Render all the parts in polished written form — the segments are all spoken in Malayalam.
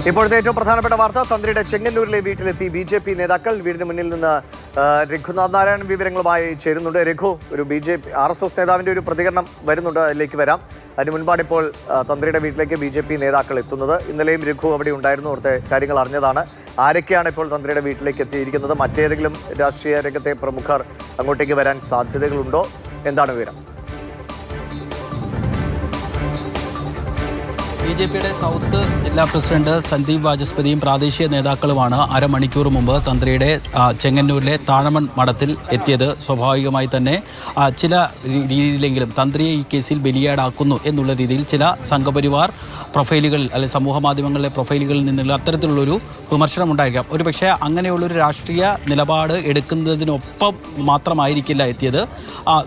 ഇപ്പോഴത്തെ ഏറ്റവും പ്രധാനപ്പെട്ട വാർത്ത തന്ത്രിയുടെ ചെങ്ങന്നൂരിലെ വീട്ടിലെത്തി BJP നേതാക്കൾ. വീടിന് മുന്നിൽ നിന്ന് രഘുനാഥ് നാരായണൻ വിവരങ്ങളുമായി ചേരുന്നുണ്ട്. രഘു, ഒരു RSS നേതാവിന്റെ ഒരു പ്രതികരണം വരുന്നുണ്ട്, അതിലേക്ക് വരാം. അതിന് മുൻപാണ് ഇപ്പോൾ തന്ത്രിയുടെ വീട്ടിലേക്ക് BJP നേതാക്കൾ എത്തുന്നത്. ഇന്നലെയും രഘു അവിടെ ഉണ്ടായിരുന്നു, അവിടുത്തെ കാര്യങ്ങൾ അറിഞ്ഞതാണ്. ആരൊക്കെയാണ് ഇപ്പോൾ തന്ത്രിയുടെ വീട്ടിലേക്ക് എത്തിയിരിക്കുന്നത്? മറ്റേതെങ്കിലും രാഷ്ട്രീയ രംഗത്തെ പ്രമുഖർ അങ്ങോട്ടേക്ക് വരാൻ സാധ്യതകളുണ്ടോ? എന്താണ് വിവരം? BJPയുടെ സൗത്ത് ജില്ലാ പ്രസിഡന്റ് സന്ദീപ് വാചസ്പതിയും പ്രാദേശിക നേതാക്കളുമാണ് അരമണിക്കൂർ മുമ്പ് തന്ത്രിയുടെ ചെങ്ങന്നൂരിലെ താഴമൺ മഠത്തിൽ എത്തിയത്. സ്വാഭാവികമായി തന്നെ ചില രീതിയിലെങ്കിലും തന്ത്രിയെ ഈ കേസിൽ ബലിയാടാക്കുന്നു എന്നുള്ള രീതിയിൽ ചില സംഘപരിവാർ പ്രൊഫൈലുകളിൽ അല്ലെങ്കിൽ സമൂഹ മാധ്യമങ്ങളിലെ പ്രൊഫൈലുകളിൽ നിന്നുള്ള അത്തരത്തിലുള്ളൊരു വിമർശനം ഉണ്ടായിരിക്കാം. ഒരു പക്ഷേ അങ്ങനെയുള്ളൊരു രാഷ്ട്രീയ നിലപാട് എടുക്കുന്നതിനൊപ്പം മാത്രമായിരിക്കില്ല എത്തിയത്.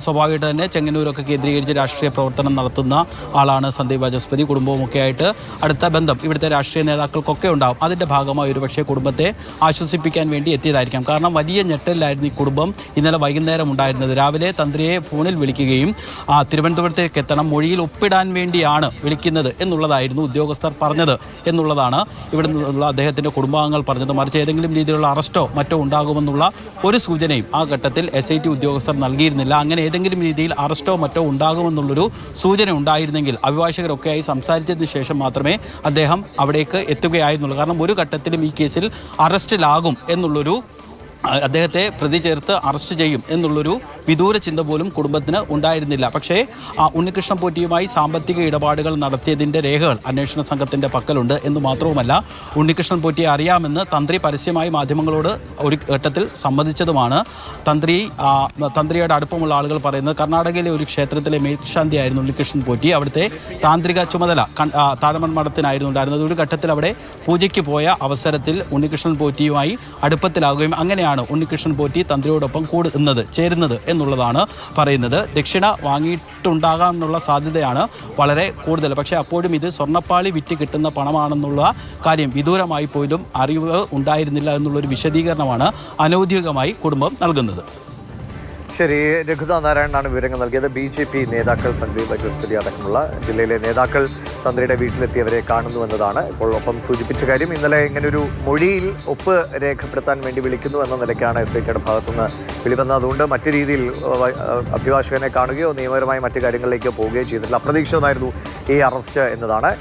സ്വാഭാവികമായിട്ട് തന്നെ ചെങ്ങന്നൂരൊക്കെ കേന്ദ്രീകരിച്ച് രാഷ്ട്രീയ പ്രവർത്തനം നടത്തുന്ന ആളാണ് സന്ദീപ് വാചസ്പതി. കുടുംബവുമൊക്കെ ആയിട്ട് അടുത്ത ബന്ധം ഇവിടുത്തെ രാഷ്ട്രീയ നേതാക്കൾക്കൊക്കെ ഉണ്ടാകും. അതിൻ്റെ ഭാഗമായി ഒരു പക്ഷേ കുടുംബത്തെ ആശ്വസിപ്പിക്കാൻ വേണ്ടി എത്തിയതായിരിക്കാം. കാരണം വലിയ ഞെട്ടലിലായിരുന്നു ഈ കുടുംബം ഇന്നലെ വൈകുന്നേരം ഉണ്ടായിരുന്നത്. രാവിലെ തന്ത്രിയെ ഫോണിൽ വിളിക്കുകയും തിരുവനന്തപുരത്തേക്ക് എത്തണം, മൊഴിയിൽ ഒപ്പിടാൻ വേണ്ടിയാണ് വിളിക്കുന്നത് എന്നുള്ളതായിരുന്നു ഉദ്യോഗസ്ഥർ പറഞ്ഞത് എന്നുള്ളതാണ് ഇവിടെ നിന്നുള്ള അദ്ദേഹത്തിൻ്റെ കുടുംബാംഗങ്ങൾ പറഞ്ഞത്. മറിച്ച് ഏതെങ്കിലും രീതിയിലുള്ള അറസ്റ്റോ മറ്റോ ഉണ്ടാകുമെന്നുള്ള ഒരു സൂചനയും ആ ഘട്ടത്തിൽ SIT ഉദ്യോഗസ്ഥർ നൽകിയിരുന്നില്ല. അങ്ങനെ ഏതെങ്കിലും രീതിയിൽ അറസ്റ്റോ മറ്റോ ഉണ്ടാകുമെന്നുള്ളൊരു സൂചന ഉണ്ടായിരുന്നെങ്കിൽ അഭിഭാഷകരൊക്കെയായി സംസാരിച്ചതിന് ശേഷം മാത്രമേ അദ്ദേഹം അവിടേക്ക് എത്തുകയായിരുന്നുള്ളൂ. കാരണം ഒരു ഘട്ടത്തിലും ഈ കേസിൽ അറസ്റ്റിലാകും എന്നുള്ളൊരു, അദ്ദേഹത്തെ പ്രതി ചേർത്ത് അറസ്റ്റ് ചെയ്യും എന്നുള്ളൊരു വിദൂര ചിന്ത പോലും കുടുംബത്തിന് ഉണ്ടായിരുന്നില്ല. പക്ഷേ ഉണ്ണികൃഷ്ണൻ പോറ്റിയുമായി സാമ്പത്തിക ഇടപാടുകൾ നടത്തിയതിൻ്റെ രേഖകൾ അന്വേഷണ സംഘത്തിൻ്റെ പക്കലുണ്ട് എന്ന് മാത്രവുമല്ല, ഉണ്ണികൃഷ്ണൻ പോറ്റിയെ അറിയാമെന്ന് തന്ത്രി പരസ്യമായി മാധ്യമങ്ങളോട് ഒരു ഘട്ടത്തിൽ സമ്മതിച്ചതുമാണ്. തന്ത്രിയുടെ അടുപ്പമുള്ള ആളുകൾ പറയുന്നത് കർണാടകയിലെ ഒരു ക്ഷേത്രത്തിലെ മേൽശാന്തിയായിരുന്നു ഉണ്ണികൃഷ്ണൻ പോറ്റി. അവിടുത്തെ താന്ത്രിക ചുമതല താഴമൺ മഠത്തിനായിരുന്നു ഉണ്ടായിരുന്നത്. ഒരു ഘട്ടത്തിൽ അവിടെ പൂജയ്ക്ക് പോയ അവസരത്തിൽ ഉണ്ണികൃഷ്ണൻ പോറ്റിയുമായി അടുപ്പത്തിലാകുകയും അങ്ങനെയാണ് ഉണ്ണികൃഷ്ണൻ പോറ്റി തന്ത്രിയോടൊപ്പം ചേരുന്നത് എന്നുള്ളതാണ് പറയുന്നത്. ദക്ഷിണ വാങ്ങിയിട്ടുണ്ടാകാമെന്നുള്ള സാധ്യതയാണ് വളരെ കൂടുതൽ. പക്ഷേ അപ്പോഴും ഇത് സ്വർണ്ണപ്പാളി വിറ്റ് കിട്ടുന്ന പണമാണെന്നുള്ള കാര്യം വിദൂരമായി പോലും അറിവ് ഉണ്ടായിരുന്നില്ല എന്നുള്ളൊരു വിശദീകരണമാണ് അനൗദ്യോഗികമായി കുടുംബം നൽകുന്നത്. ശരി, രഘുനാഥ് നാരായണനാണ് വിവരങ്ങൾ നൽകിയത്. BJP നേതാക്കൾ സന്ദീപ് വാചസ്പതി അടക്കമുള്ള ജില്ലയിലെ നേതാക്കൾ തന്ത്രിയുടെ വീട്ടിലെത്തിയവരെ കാണുന്നുവെന്നതാണ് ഇപ്പോൾ ഒപ്പം സൂചിപ്പിച്ച കാര്യം. ഇന്നലെ ഇങ്ങനൊരു മൊഴിയിൽ ഒപ്പ് രേഖപ്പെടുത്താൻ വേണ്ടി വിളിക്കുന്നു എന്ന നിലയ്ക്കാണ് SITയുടെ ഭാഗത്തുനിന്ന് വിളിവന്നത്. അതുകൊണ്ട് മറ്റു രീതിയിൽ അഭിഭാഷകനെ കാണുകയോ നിയമപരമായ മറ്റു കാര്യങ്ങളിലേക്കോ പോവുകയോ ചെയ്തിട്ടില്ല. അപ്രതീക്ഷിതമായിരുന്നു ഈ അറസ്റ്റ് എന്നതാണ്.